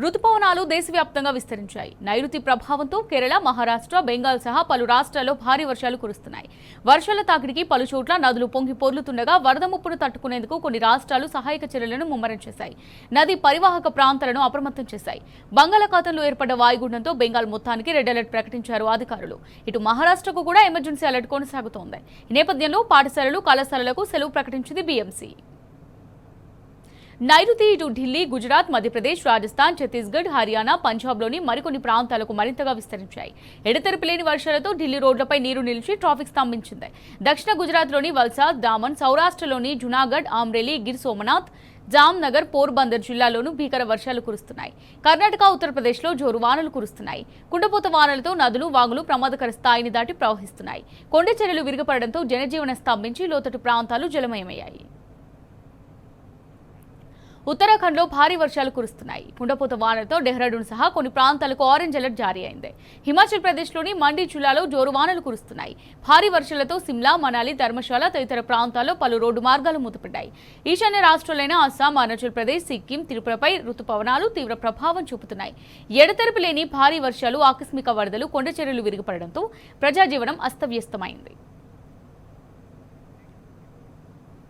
రుతుపవనాలు దేశవ్యాప్తంగా విస్తరించాయి. నైరుతి ప్రభావంతో కేరళ, మహారాష్ట్ర, బెంగాల్ సహా పలు రాష్ట్రాల్లో భారీ వర్షాలు కురుస్తున్నాయి. వర్షాల తాకిడికి పలు చోట్ల నదులు పొంగి పొర్లుతుండగా వరద ముప్పును తట్టుకునేందుకు కొన్ని రాష్ట్రాలు సహాయక చర్యలను ముమ్మరం చేశాయి. నది పరివాహక ప్రాంతాలను అప్రమత్తం చేశాయి. బంగాళాఖాతంలో ఏర్పడ్డ వాయుగుండంతో బెంగాల్ మొత్తానికి రెడ్ అలర్ట్ ప్రకటించారు అధికారులు. ఇటు మహారాష్ట్రకు కూడా ఎమర్జెన్సీ అలర్ట్ కొనసాగుతోంది. ఈ నేపథ్యంలో పాఠశాలలు, కళాశాలలకు సెలవు ప్రకటించింది బీఎంసీ. నైరుతి ఇటు ఢిల్లీ, గుజరాత్, మధ్యప్రదేశ్, రాజస్థాన్, ఛత్తీస్గఢ్, హర్యానా, పంజాబ్లోని మరికొన్ని ప్రాంతాలకు మరింతగా విస్తరించాయి. ఎడతెరిపి లేని వర్షాలతో ఢిల్లీ రోడ్లపై నీరు నిలిచి ట్రాఫిక్ స్తంభించింది. దక్షిణ గుజరాత్లోని వల్సాద్, దామన్, సౌరాష్ట్రలోని జునాగఢ్, ఆమ్రేలీ, గిర్ సోమనాథ్, జామ్నగర్, పోర్బందర్ జిల్లాల్లోనూ భీకర వర్షాలు కురుస్తున్నాయి. కర్ణాటక, ఉత్తరప్రదేశ్లో జోరు వానలు కురుస్తున్నాయి. కుండపోత వానలతో నదులు, వాగులు ప్రమాదకర స్థాయిని దాటి ప్రవహిస్తున్నాయి. కొండ చర్యలు విరిగిపడడంతో జనజీవన స్తంభించి లోతట్టు ప్రాంతాలు జలమయమయ్యాయి. ఉత్తరాఖండ్లో భారీ వర్షాలు కురుస్తున్నాయి. కుండపోత వానలతో డెహ్రాడూన్ సహా కొన్ని ప్రాంతాలకు ఆరెంజ్ అలర్ట్ జారీ అయింది. హిమాచల్ ప్రదేశ్లోని మండి జిల్లాలో జోరు వానలు కురుస్తున్నాయి. భారీ వర్షాలతో సిమ్లా, మనాలి, ధర్మశాల తదితర ప్రాంతాల్లో పలు రోడ్డు మార్గాలు మూతపడ్డాయి. ఈశాన్య రాష్ట్రాలైన అస్సాం, అరుణాచల్ ప్రదేశ్, సిక్కిం, త్రిపురపై రుతుపవనాలు తీవ్ర ప్రభావం చూపుతున్నాయి. ఎడతెరిపి లేని భారీ వర్షాలు, ఆకస్మిక వరదలు, కొండ చర్యలు విరిగిపడడంతో ప్రజాజీవనం అస్తవ్యస్తమైంది.